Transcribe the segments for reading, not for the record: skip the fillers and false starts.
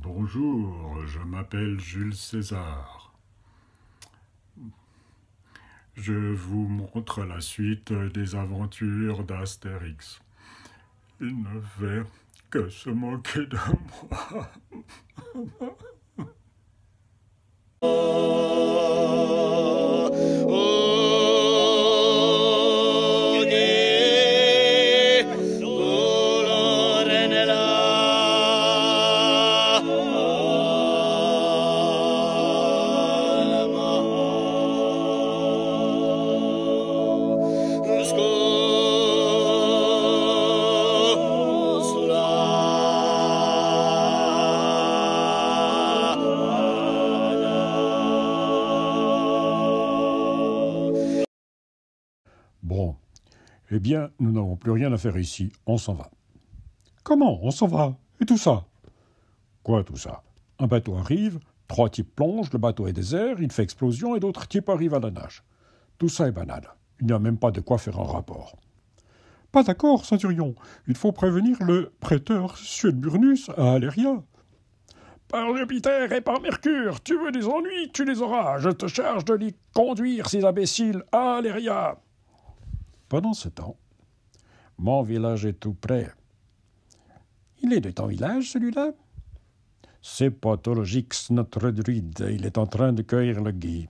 Bonjour, je m'appelle Jules César. Je vous montre la suite des aventures d'Astérix. Il ne fait que se moquer de moi. Bon, eh bien, nous n'avons plus rien à faire ici, on s'en va. Comment, on s'en va? Et tout ça? Quoi tout ça? Un bateau arrive, 3 types plongent, le bateau est désert, il fait explosion et d'autres types arrivent à la nage. Tout ça est banal, il n'y a même pas de quoi faire un rapport. Pas d'accord, Centurion, il faut prévenir le prêteur Suetburnus à Aléria. Par Jupiter et par Mercure, tu veux des ennuis, tu les auras, je te charge de les conduire, ces imbéciles, à Aléria. Pendant ce temps, mon village est tout près. Il est de ton village, celui-là? C'est Pathologix, notre druide. Il est en train de cueillir le gui.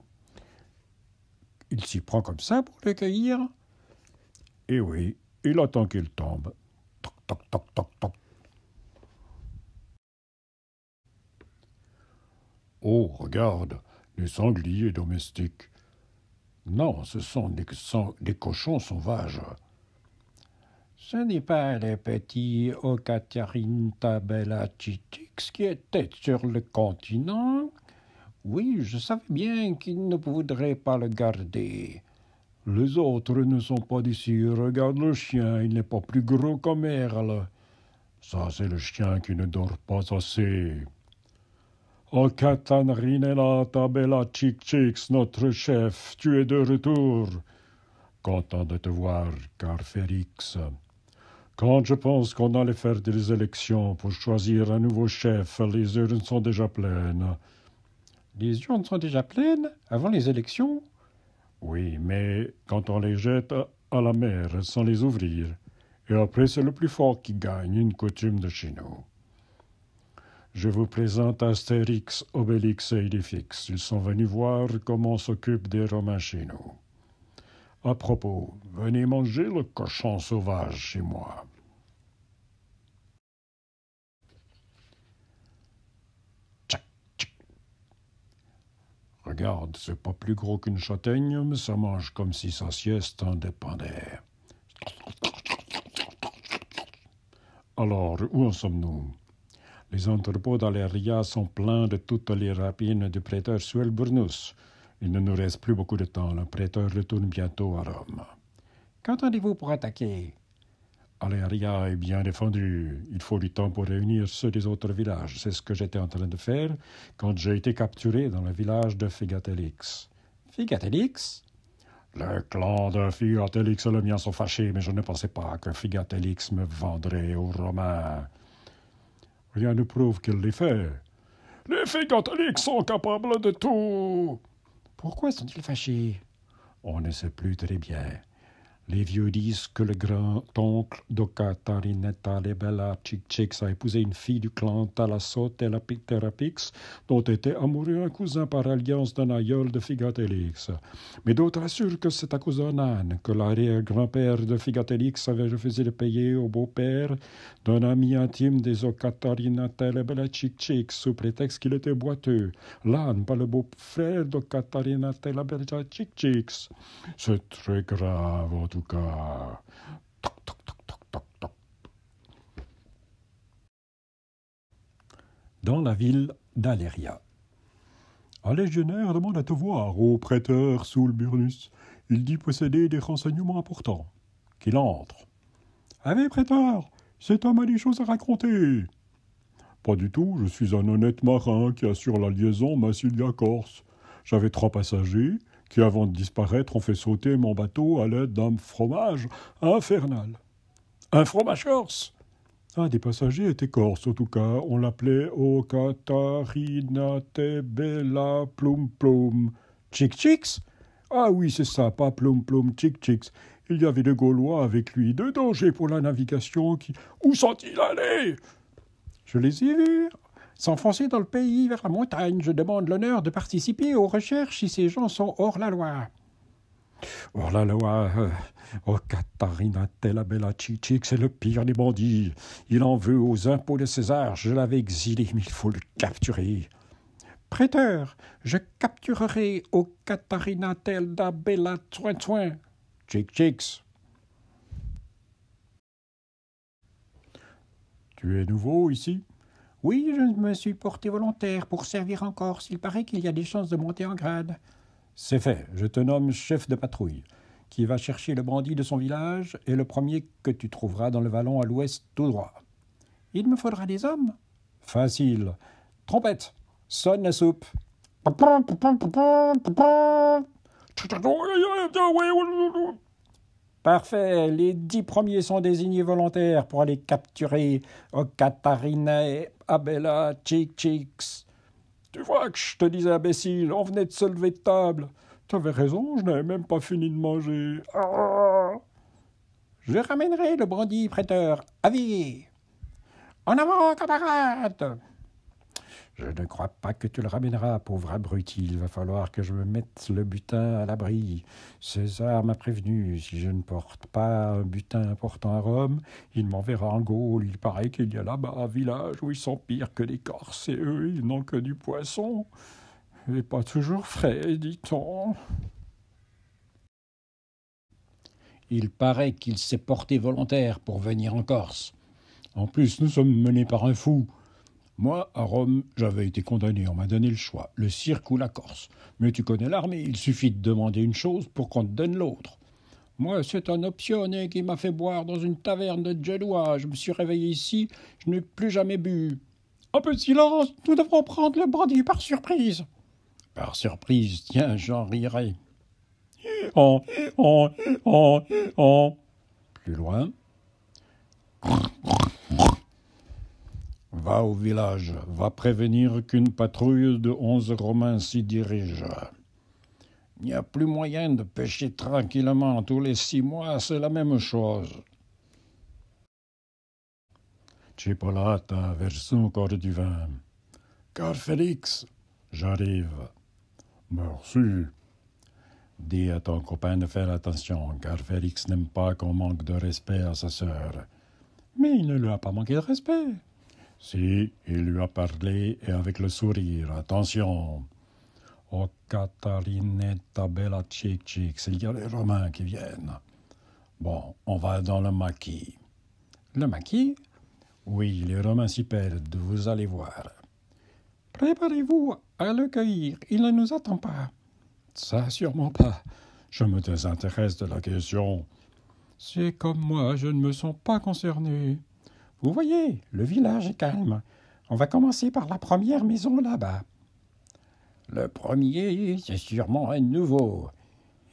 Il s'y prend comme ça pour le cueillir? Eh oui, il attend qu'il tombe. Toc, toc, toc, toc, toc. Oh, regarde, les sangliers domestiques. Non, ce sont des cochons sauvages. Ce n'est pas les petits Ocatarhintabellachitix qui étaient sur le continent? Oui, je savais bien qu'ils ne voudraient pas le garder. Les autres ne sont pas d'ici. Regarde le chien, il n'est pas plus gros qu'un merle. Ça, c'est le chien qui ne dort pas assez. Ocatanrinella-tabellachitix, notre chef, tu es de retour. Content de te voir, Carférix. Quand je pense qu'on allait faire des élections pour choisir un nouveau chef, les urnes sont déjà pleines. Les urnes sont déjà pleines avant les élections? Oui, mais quand on les jette à la mer sans les ouvrir, et après c'est le plus fort qui gagne, une coutume de chez nous. Je vous présente Astérix, Obélix et Idéfix. Ils sont venus voir comment on s'occupe des Romains chez nous. À propos, venez manger le cochon sauvage chez moi. Tchac, tchac. Regarde, c'est pas plus gros qu'une châtaigne, mais ça mange comme si sa sieste en dépendait. Alors, où en sommes-nous? Les entrepôts d'Aléria sont pleins de toutes les rapines du prêteur Suetburnus. Il ne nous reste plus beaucoup de temps. Le prêteur retourne bientôt à Rome. Qu'entendez-vous pour attaquer? Aléria est bien défendu. Il faut du temps pour réunir ceux des autres villages. C'est ce que j'étais en train de faire quand j'ai été capturé dans le village de Figatélix. Figatélix? Le clan de Figatélix et le mien sont fâchés, mais je ne pensais pas que Figatélix me vendrait aux Romains. Rien ne prouve qu'il l'ait fait. Les Figatélix sont capables de tout. Pourquoi sont-ils fâchés? On ne sait plus très bien. Les vieux disent que le grand-oncle d'Ocatarhintabellachitix a épousé une fille du clan Thalassotheraphix, dont était amoureux un cousin par alliance d'un aïeul de Figatélix. Mais d'autres assurent que c'est à cause d'un âne que l'arrière-grand-père de Figatélix avait refusé de payer au beau-père d'un ami intime des Ocatarhintabellachitix sous prétexte qu'il était boiteux. L'âne, pas le beau-frère d'Ocatarhintabellachitix. C'est très grave, en tout cas. Toc, toc, toc, toc, toc, toc. Dans la ville d'Aléria. Un légionnaire demande à te voir, ô prêteur Suetburnus. Il dit posséder des renseignements importants. Qu'il entre. Avez, prêteur, cet homme a des choses à raconter. Pas du tout, je suis un honnête marin qui assure la liaison Massilia-Corse. J'avais 3 passagers qui, avant de disparaître, ont fait sauter mon bateau à l'aide d'un fromage infernal. Un fromage corse? Un des passagers était corse, en tout cas. On l'appelait O Catarina te bella plum plum. Chick Chicks? Ah oui, c'est ça, pas plum plum, Chick Chicks. Il y avait des Gaulois avec lui, de danger pour la navigation qui... Où sont-ils allés? Je les ai vus s'enfoncer dans le pays, vers la montagne. Je demande l'honneur de participer aux recherches si ces gens sont hors la loi. Hors la loi, oh Catarina Tella Bella Chichik, c'est le pire des bandits. Il en veut aux impôts de César. Je l'avais exilé, mais il faut le capturer. Prêteur, je capturerai au Catarina Tella Bella Soin. Chick Chicks. Tu es nouveau ici? Oui, je me suis porté volontaire pour servir en Corse. Il paraît qu'il y a des chances de monter en grade. C'est fait, je te nomme chef de patrouille, qui va chercher le bandit de son village et le premier que tu trouveras dans le vallon à l'ouest tout droit. Il me faudra des hommes? Facile. Trompette, sonne la soupe. Parfait, les 10 premiers sont désignés volontaires pour aller capturer Catarina et Abella Chick Chicks. Tu vois que je te disais, imbécile, on venait de se lever de table. Tu avais raison, je n'avais même pas fini de manger. Ah. Je ramènerai le bandit prêteur. Avis. En avant, camarade. Je ne crois pas que tu le ramèneras, pauvre abruti. Il va falloir que je me mette le butin à l'abri. César m'a prévenu. Si je ne porte pas un butin important à Rome, il m'enverra en Gaule. Il paraît qu'il y a là-bas un village où ils sont pires que les Corses, et eux, ils n'ont que du poisson. Et pas toujours frais, dit-on. Il paraît qu'il s'est porté volontaire pour venir en Corse. En plus, nous sommes menés par un fou. Moi, à Rome, j'avais été condamné, on m'a donné le choix, le cirque ou la Corse. Mais tu connais l'armée, il suffit de demander une chose pour qu'on te donne l'autre. Moi, c'est un optionné qui m'a fait boire dans une taverne de Genoa. Je me suis réveillé ici, je n'ai plus jamais bu. Un peu de silence, nous devrons prendre le bandit par surprise. Par surprise, tiens, j'en rirai. Plus loin. Va au village, va prévenir qu'une patrouille de 11 Romains s'y dirige. Il n'y a plus moyen de pêcher tranquillement tous les 6 mois, c'est la même chose. Cipollata, version encore du vin. Car Félix, j'arrive. Merci. Dis à ton copain de faire attention, car Félix n'aime pas qu'on manque de respect à sa sœur. Mais il ne lui a pas manqué de respect. Si, il lui a parlé et avec le sourire. Attention. Oh, Catarinetta Bella Chick Chicks, il y a les Romains qui viennent. Bon, on va dans le maquis. Le maquis? Oui, les Romains s'y perdent, vous allez voir. Préparez-vous à le cueillir, il ne nous attend pas. Ça, sûrement pas. Je me désintéresse de la question. C'est comme moi, je ne me sens pas concerné. Vous voyez, le village est calme. On va commencer par la première maison là-bas. Le premier, c'est sûrement un nouveau.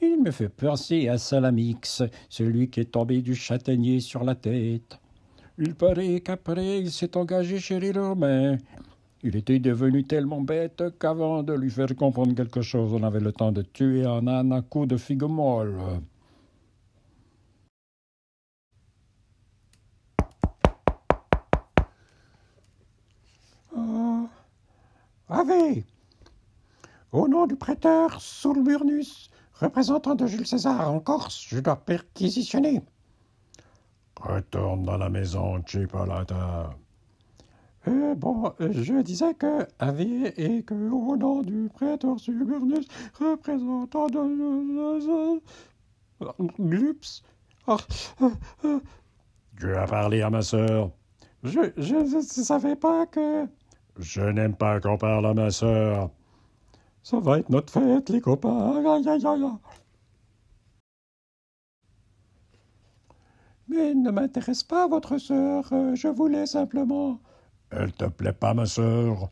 Il me fait penser à Salamix, celui qui est tombé du châtaignier sur la tête. Il paraît qu'après, il s'est engagé chez les Romains. Il était devenu tellement bête qu'avant de lui faire comprendre quelque chose, on avait le temps de tuer un âne à coups de figue molle. Ave! Au nom du prêteur Sulburnus, représentant de Jules César en Corse, je dois perquisitionner. Retourne dans la maison, Cipollata. Je disais que Ave et que au nom du prêteur Sulburnus, représentant de Glups. Tu as parlé à ma sœur. Je savais pas que... Je n'aime pas qu'on parle à ma sœur. Ça va être notre fête, les copains. Mais ne m'intéresse pas, votre sœur. Je voulais simplement... Elle te plaît pas, ma sœur?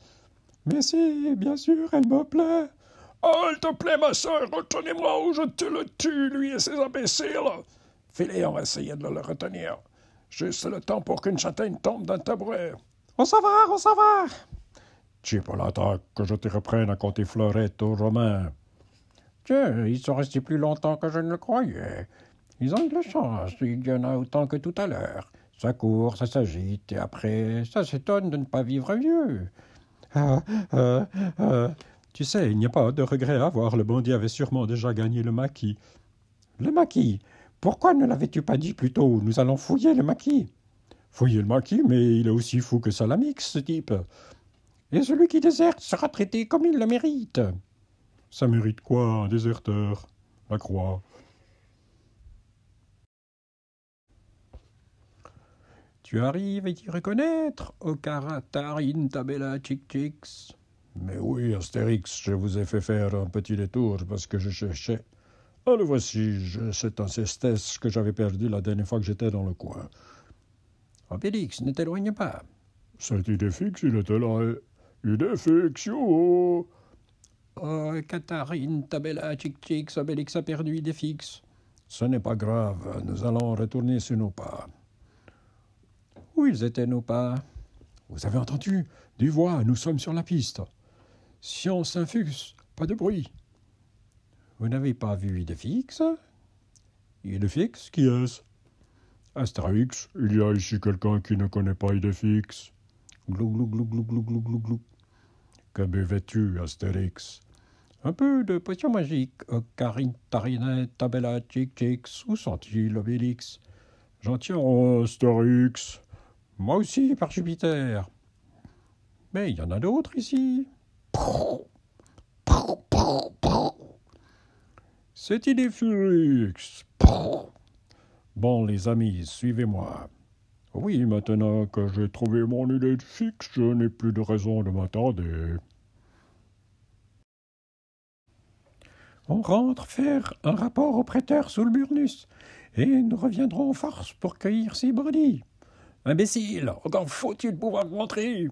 Mais si, bien sûr, elle me plaît. Oh, elle te plaît, ma sœur. Retenez-moi ou je te le tue, lui et ses imbéciles. Fais-les, on va essayer de le retenir. Juste le temps pour qu'une châtaigne tombe d'un tabouret. On s'en va, on s'en va. Tu pas longtemps que je te reprenne à compter fleurettes aux Romains. Tiens, ils sont restés plus longtemps que je ne le croyais. Ils ont eu de la chance, il y en a autant que tout à l'heure. Ça court, ça s'agite, et après, ça s'étonne de ne pas vivre vieux. Ah, Tu sais, il n'y a pas de regret à avoir. Le bandit avait sûrement déjà gagné le maquis. Le maquis? Pourquoi ne l'avais-tu pas dit plus tôt? Nous allons fouiller le maquis. Fouiller le maquis, mais il est aussi fou que Salamix, ce type. Et celui qui déserte sera traité comme il le mérite. Ça mérite quoi, un déserteur? La croix. Tu arrives à t'y reconnaître, Okaratarine Tabella Chick-Chicks? Mais oui, Astérix, je vous ai fait faire un petit détour parce que je cherchais. Ah, le voici, cet ancestesse que j'avais perdu la dernière fois que j'étais dans le coin. Obélix, ne t'éloigne pas. Cette idée fixe, il était là. Idée fixe, yo! Oh, Katharine, Tabella, Chick-Chicks, Obélix a perdu idée fixe. Ce n'est pas grave, nous allons retourner sur nos pas. Où ils étaient nos pas? Vous avez entendu? Du voix, nous sommes sur la piste. Science infuse, pas de bruit. Vous n'avez pas vu idée fixe? Idée fixe, qui est-ce? Astérix, il y a ici quelqu'un qui ne connaît pas idée fixe. Glou, glou, glou, glou, glou, glou, glou, glou. Que buvais-tu, Astérix? Un peu de potion magique, Ocarine, Tarinette, Tabella, Chick-Chicks. Où sont-ils, Obélix? J'en tiens, Astérix. Moi aussi, par Jupiter. Mais il y en a d'autres ici. C'est idée fixe. Bon, les amis, suivez-moi. Oui, maintenant que j'ai trouvé mon idée fixe, je n'ai plus de raison de m'attarder. On rentre faire un rapport au prêteur sous le burnus, et nous reviendrons en force pour cueillir ces brebis. Imbécile, encore faut-il pouvoir rentrer.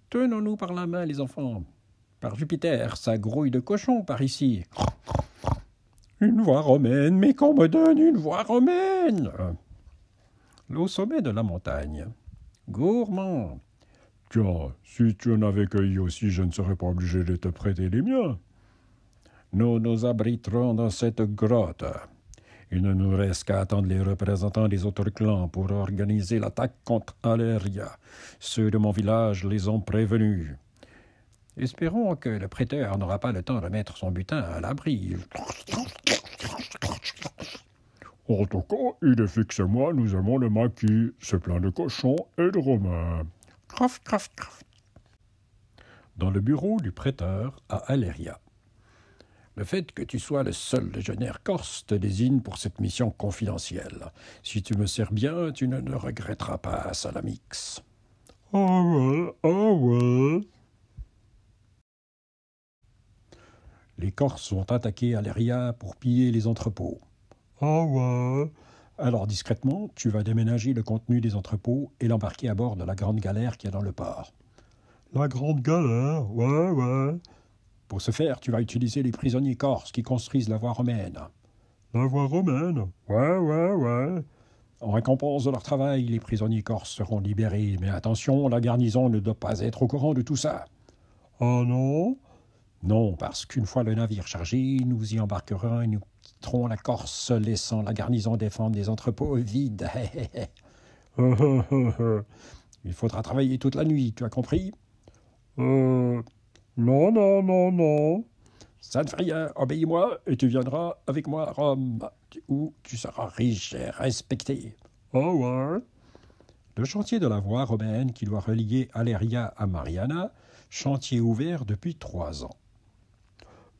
Tenons-nous par la main, les enfants. Par Jupiter, ça grouille de cochon par ici. Une voie romaine, mais qu'on me donne une voie romaine. Au sommet de la montagne. Gourmand. Tiens, si tu en avais cueilli aussi, je ne serais pas obligé de te prêter les miens. Nous nous abriterons dans cette grotte. Il ne nous reste qu'à attendre les représentants des autres clans pour organiser l'attaque contre Aléria. Ceux de mon village les ont prévenus. Espérons que le prêteur n'aura pas le temps de mettre son butin à l'abri. En tout cas, il est fixe et moi, nous aimons le maquis. C'est plein de cochons et de romains. Craf, craf, craf. Dans le bureau du prêteur à Aléria. Le fait que tu sois le seul légionnaire corse te désigne pour cette mission confidentielle. Si tu me sers bien, tu ne le regretteras pas, Salamix. Ah ouais, ah ouais. Les Corses vont attaquer Aléria pour piller les entrepôts. Ah ouais. Alors discrètement, tu vas déménager le contenu des entrepôts et l'embarquer à bord de la grande galère qui est dans le port. La grande galère, ouais, ouais. Pour ce faire, tu vas utiliser les prisonniers corses qui construisent la voie romaine. La voie romaine? Ouais, ouais, ouais. En récompense de leur travail, les prisonniers corses seront libérés. Mais attention, la garnison ne doit pas être au courant de tout ça. Ah non? Non, parce qu'une fois le navire chargé, nous y embarquerons et nous quitterons la Corse, laissant la garnison défendre les entrepôts vides. Il faudra travailler toute la nuit, tu as compris? Non, non, non, non. Ça ne fait rien, obéis-moi et tu viendras avec moi à Rome, où tu seras riche et respecté. Oh ouais. Le chantier de la voie romaine qui doit relier Aléria à Mariana, chantier ouvert depuis 3 ans.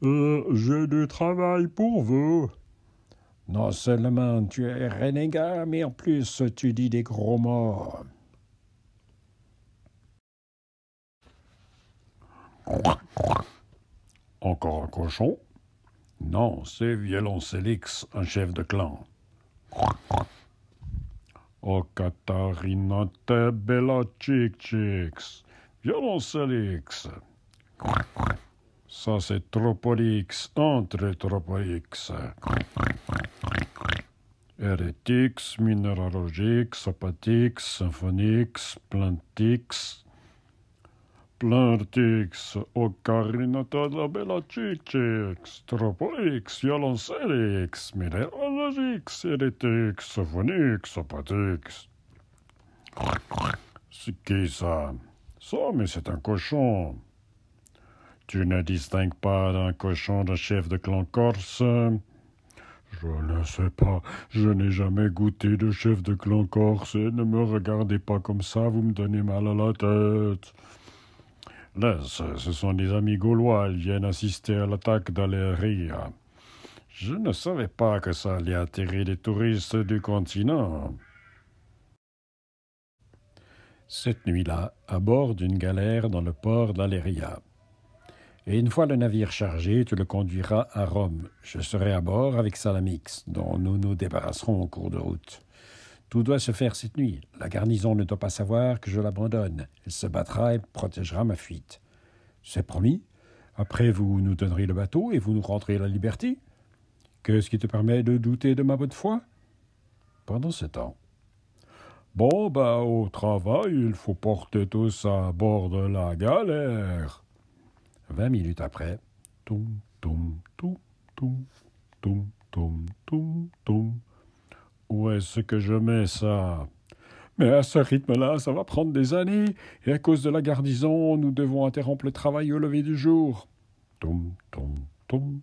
J'ai du travail pour vous. Non seulement tu es renégat, mais en plus tu dis des gros mots. Encore un cochon? Non, c'est Violoncellix, un chef de clan. Oh, Katharina Tabella Chick-Chicks. Violoncellix. Ça, c'est Tropolix, entre Tropolix. Hérétix, minéralogique, sopatix, symphonix, plantix, plantix, ocarinata de la bellachicix, tropolix, violoncellix, minéralogix, hérétix, symphonix, sopatix. C'est qui ça? Ça, mais c'est un cochon. Tu ne distingues pas d'un cochon d'un chef de clan corse? Je ne sais pas, je n'ai jamais goûté de chef de clan corse, et ne me regardez pas comme ça, vous me donnez mal à la tête. Là, ce sont des amis gaulois, ils viennent assister à l'attaque d'Aléria. Je ne savais pas que ça allait attirer des touristes du continent. Cette nuit-là, à bord d'une galère dans le port d'Aléria. Et une fois le navire chargé, tu le conduiras à Rome. Je serai à bord avec Salamix, dont nous nous débarrasserons au cours de route. Tout doit se faire cette nuit. La garnison ne doit pas savoir que je l'abandonne. Elle se battra et protégera ma fuite. C'est promis. Après, vous nous donnerez le bateau et vous nous rendrez la liberté. Qu'est-ce qui te permet de douter de ma bonne foi? Pendant ce temps. Bon, au travail, il faut porter tout ça à bord de la galère. 20 minutes après, toum, toum, toum, toum, toum, toum, toum, toum. Où est-ce que je mets ça? Mais à ce rythme-là, ça va prendre des années, et à cause de la garnison, nous devons interrompre le travail au lever du jour. Toum, toum, toum.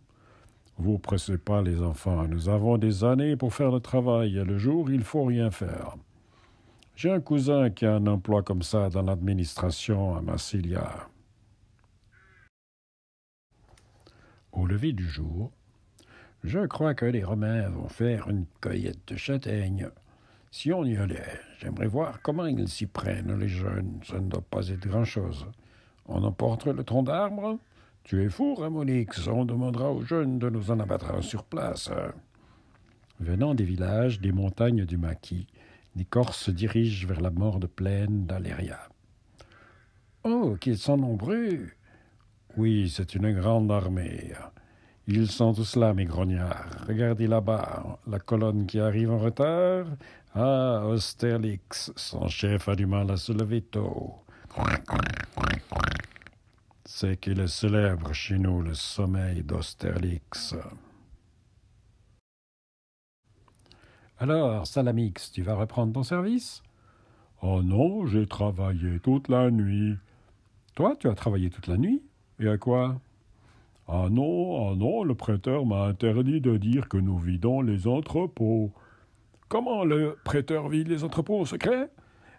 Vous pressez pas, les enfants, nous avons des années pour faire le travail, et le jour, il faut rien faire. J'ai un cousin qui a un emploi comme ça dans l'administration à Massilia. Au lever du jour, je crois que les Romains vont faire une cueillette de châtaignes. Si on y allait, j'aimerais voir comment ils s'y prennent, les jeunes. Ça ne doit pas être grand-chose. On emporte le tronc d'arbre? Tu es fou, Ramonix. On demandera aux jeunes de nous en abattre sur place. Venant des villages, des montagnes du maquis, les Corses se dirigent vers la morne plaine d'Aléria. Oh, qu'ils sont nombreux! Oui, c'est une grande armée. Ils sont tous là, mes grognards. Regardez là-bas, la colonne qui arrive en retard. Ah, Austerlix, son chef a du mal à se lever tôt. C'est qu'il est célèbre chez nous, le sommeil d'Austerlix. Alors, Salamix, tu vas reprendre ton service? Oh non, j'ai travaillé toute la nuit. Toi, tu as travaillé toute la nuit? Et à quoi? Ah non, le prêteur m'a interdit de dire que nous vidons les entrepôts. Comment le prêteur vide les entrepôts au secret?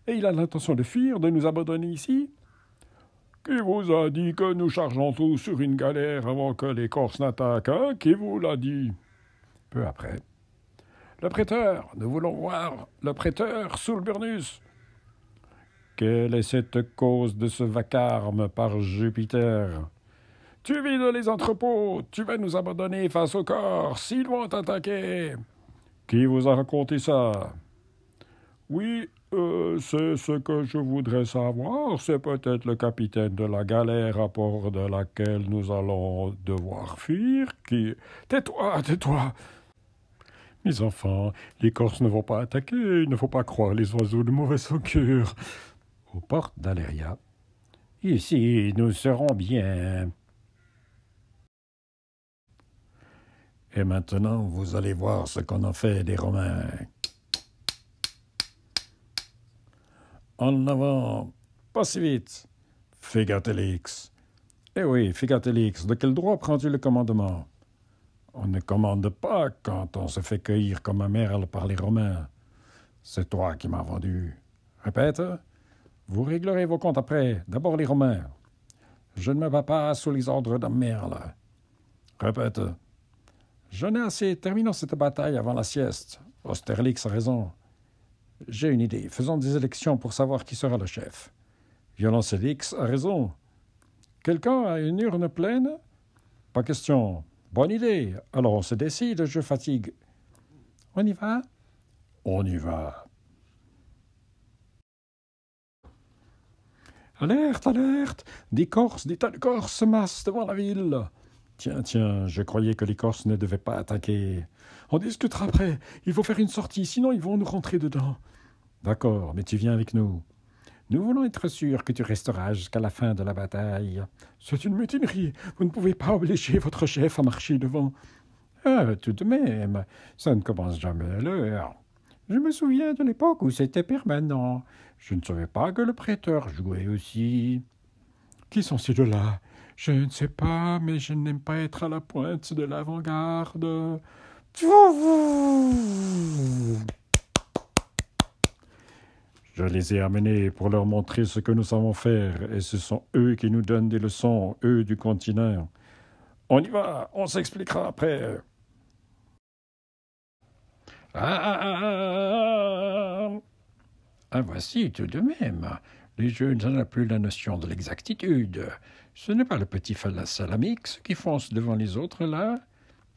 Et il a l'intention de fuir, de nous abandonner ici? Qui vous a dit que nous chargeons tout sur une galère avant que les Corses n'attaquent, hein? Qui vous l'a dit? Peu après. Le prêteur, nous voulons voir le prêteur sous le burnus. Quelle est cette cause de ce vacarme par Jupiter? Tu vides les entrepôts, tu vas nous abandonner face aux Corses, ils vont t'attaquer. Qui vous a raconté ça? Oui, c'est ce que je voudrais savoir. C'est peut-être le capitaine de la galère à bord de laquelle nous allons devoir fuir qui... Tais-toi, tais-toi! Mes enfants, les Corses ne vont pas attaquer, il ne faut pas croire les oiseaux de mauvaise augure. Aux portes d'Aléria. Ici, nous serons bien. Et maintenant, vous allez voir ce qu'on a fait des Romains. En avant, pas si vite. Figatelix. Eh oui, Figatelix, de quel droit prends-tu le commandement? On ne commande pas quand on se fait cueillir comme un merle par les Romains. C'est toi qui m'as vendu. Répète. Vous réglerez vos comptes après. D'abord les Romains. Je ne me bats pas sous les ordres d'un merle. Répète. J'en ai assez. Terminons cette bataille avant la sieste. Austerlix a raison. J'ai une idée. Faisons des élections pour savoir qui sera le chef. Violoncellix a raison. Quelqu'un a une urne pleine? Pas question. Bonne idée. Alors on se décide, je fatigue. On y va? On y va. Alerte, alerte! Des tas de Corses se massent devant la ville. Tiens, tiens, je croyais que les Corses ne devaient pas attaquer. On discutera après. Il faut faire une sortie, sinon ils vont nous rentrer dedans. D'accord, mais tu viens avec nous. Nous voulons être sûrs que tu resteras jusqu'à la fin de la bataille. C'est une mutinerie. Vous ne pouvez pas obliger votre chef à marcher devant. Ah, tout de même, ça ne commence jamais à l'heure. Je me souviens de l'époque où c'était permanent. Je ne savais pas que le prêteur jouait aussi. Qui sont ces deux-là? Je ne sais pas, mais je n'aime pas être à la pointe de l'avant-garde. Je les ai amenés pour leur montrer ce que nous savons faire, et ce sont eux qui nous donnent des leçons, eux du continent. On y va, on s'expliquera après. Ah, voici tout de même. Les jeunes n'ont plus la notion de l'exactitude. Ce n'est pas le petit Salamix qui fonce devant les autres, là.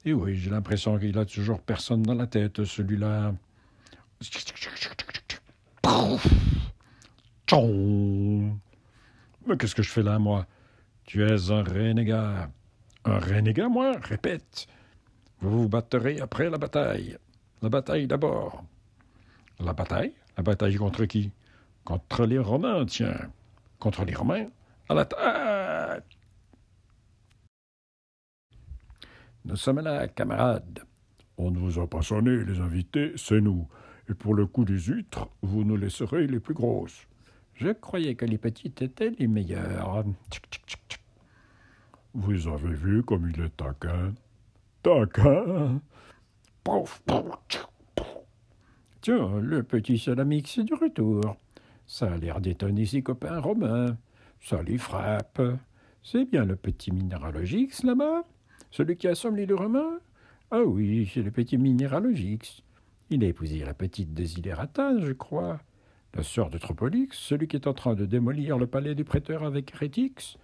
Et oui, j'ai l'impression qu'il a toujours personne dans la tête, celui-là. Mais qu'est-ce que je fais là, moi? Tu es un renégat. Un renégat, moi? Répète. Vous vous battrez après la bataille. La bataille d'abord. La bataille? La bataille contre qui? Contre les Romains, tiens. Contre les Romains? À l'attaque! Nous sommes là, camarades. On ne vous a pas sonné, les invités, c'est nous. Et pour le coup des huîtres, vous nous laisserez les plus grosses. Je croyais que les petites étaient les meilleures. Vous avez vu comme il est taquin? Taquin? Tiens, le petit Salamix est du retour. Ça a l'air d'étonner ses copains romains. Ça les frappe. C'est bien le petit Minéralogix, là-bas? Celui qui assomme les deux romains? Ah oui, c'est le petit Minéralogix. Il a épousé la petite Desiderata, je crois. La sœur de Tropolix, celui qui est en train de démolir le palais du prêteur avec Hérétix.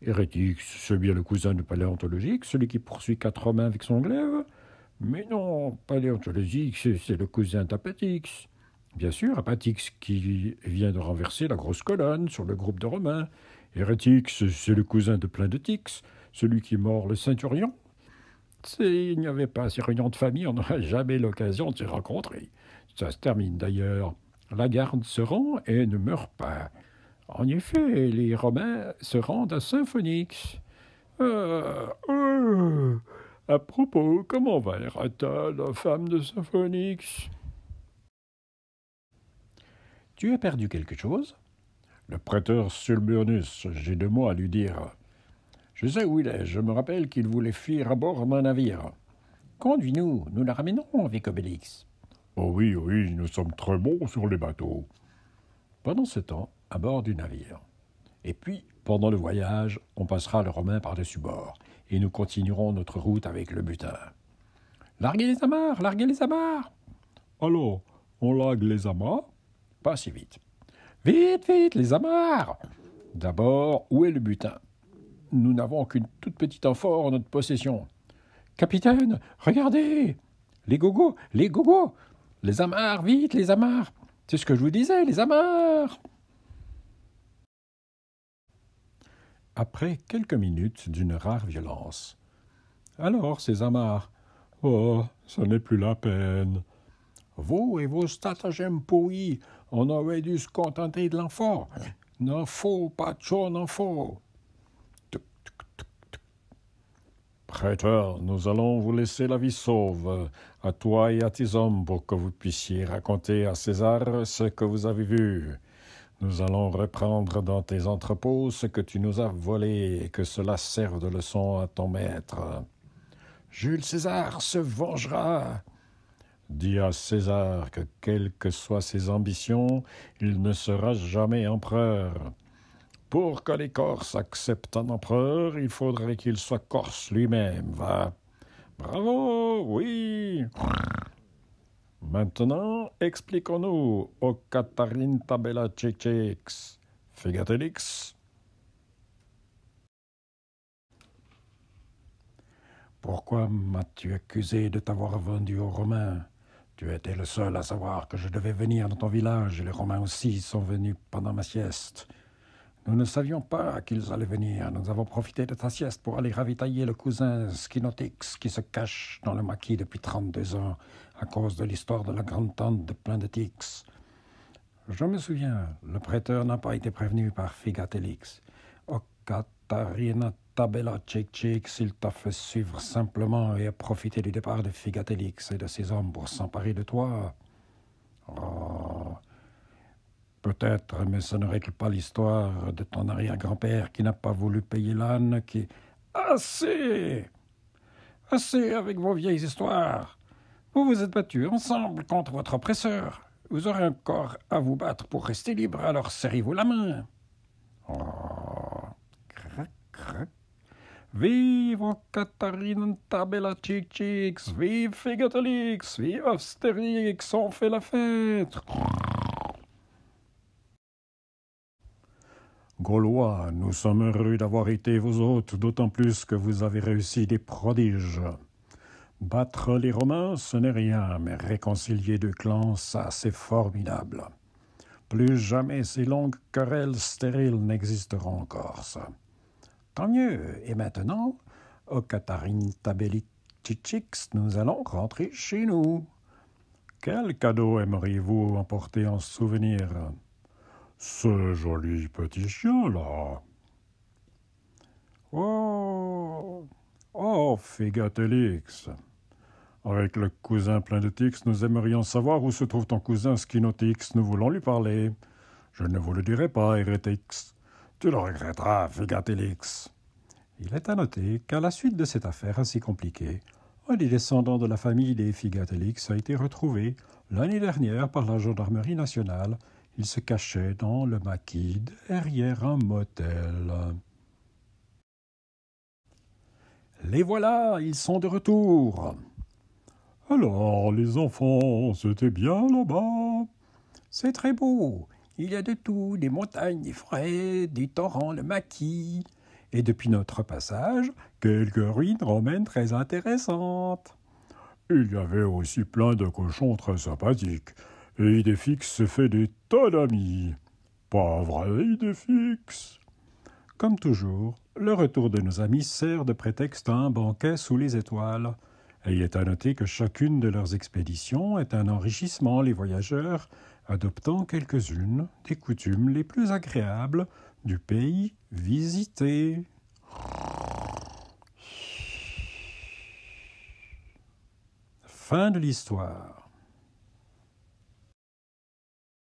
Hérétix, c'est bien le cousin de Paléontologix, celui qui poursuit 4 Romains avec son glaive. Mais non, Paléontologix, c'est le cousin d'Apatix. Bien sûr, Apatix qui vient de renverser la grosse colonne sur le groupe de Romains. Hérétix, c'est le cousin de Plein de Tix, celui qui mord le ceinturion. S'il n'y avait pas ces réunions de famille, on n'aurait jamais l'occasion de se rencontrer. Ça se termine d'ailleurs. La garde se rend et ne meurt pas. En effet, les Romains se rendent à Symphonix. À propos, comment va Errata, la femme de Symphonix? Tu as perdu quelque chose? Le prêteur Sulburnus, j'ai 2 mots à lui dire. Je sais où il est, je me rappelle qu'il voulait fuir à bord d'un navire. Conduis-nous, nous la ramènerons avec Obélix. Oh oui, oui, nous sommes très bons sur les bateaux. Pendant ce temps, à bord du navire. Et puis, pendant le voyage, on passera le Romain par-dessus bord, et nous continuerons notre route avec le butin. Larguez les amarres, larguez les amarres. Alors, on largue les amarres? Pas si vite. Vite, vite, les amarres. D'abord, où est le butin? Nous n'avons qu'une toute petite amphore en notre possession. Capitaine, regardez! Les gogos, les gogos! Les amarres, vite, les amarres! C'est ce que je vous disais, les amarres! Après quelques minutes d'une rare violence. Alors, ces amarres? Oh, ce n'est plus la peine. Vous et vos stratagèmes pourris, on aurait dû se contenter de l'amphore. N'en faut pas de chaud, n'en faut. Prêteur, nous allons vous laisser la vie sauve, à toi et à tes hommes, pour que vous puissiez raconter à César ce que vous avez vu. Nous allons reprendre dans tes entrepôts ce que tu nous as volé, et que cela serve de leçon à ton maître. Jules César se vengera. Dis à César que, quelles que soient ses ambitions, il ne sera jamais empereur. Pour que les Corses acceptent un empereur, il faudrait qu'il soit corse lui-même, va. Bravo, oui. Maintenant, expliquons-nous, ô Catharine Tabella Tchétchèx, Fégatelix. Pourquoi m'as-tu accusé de t'avoir vendu aux Romains? Tu étais le seul à savoir que je devais venir dans ton village, et les Romains aussi sont venus pendant ma sieste. Nous ne savions pas qu'ils allaient venir. Nous avons profité de ta sieste pour aller ravitailler le cousin Skinotix qui se cache dans le maquis depuis 32 ans à cause de l'histoire de la grande tante de plein de Tix. Je me souviens, le prêteur n'a pas été prévenu par Figatelix. Oh, Katarina Tabella Chick, il t'a fait suivre simplement et a profité du départ de Figatelix et de ses hommes pour s'emparer de toi. Oh, peut-être, mais ce ne règle pas l'histoire de ton arrière-grand-père qui n'a pas voulu payer l'âne qui... Assez! Assez avec vos vieilles histoires. Vous vous êtes battus ensemble contre votre oppresseur. Vous aurez encore à vous battre pour rester libre, alors serrez-vous la main. Oh, crac, crac. Vive Katarina Tabella Chick, vive Figatelix, vive Astérix, on fait la fête. Gaulois, nous sommes heureux d'avoir été vos hôtes, d'autant plus que vous avez réussi des prodiges. Battre les Romains, ce n'est rien, mais réconcilier deux clans, ça, c'est formidable. Plus jamais ces longues querelles stériles n'existeront encore, ça. Tant mieux. Et maintenant, au Katarine Tabelitchix, nous allons rentrer chez nous. Quel cadeau aimeriez-vous emporter en souvenir? Ce joli petit chien-là. Oh, Figatelix. Avec le cousin plein de Tix, nous aimerions savoir où se trouve ton cousin Skinotix. Nous voulons lui parler. Je ne vous le dirai pas, Hérétix. Tu le regretteras, Figatelix. Il est à noter qu'à la suite de cette affaire assez compliquée, un des descendants de la famille des Figatelix a été retrouvé l'année dernière par la gendarmerie nationale. Il se cachait dans le maquis derrière un motel. Les voilà, ils sont de retour. Alors, les enfants, c'était bien là-bas? C'est très beau. Il y a de tout, des montagnes, des forêts, des torrents, le maquis. Et depuis notre passage, quelques ruines romaines très intéressantes. Il y avait aussi plein de cochons très sympathiques. Et Idéfix se fait des tas d'amis. Pas vrai, Idéfix? Comme toujours, le retour de nos amis sert de prétexte à un banquet sous les étoiles. Et il est à noter que chacune de leurs expéditions est un enrichissement, les voyageurs adoptant quelques-unes des coutumes les plus agréables du pays visité. Fin de l'histoire.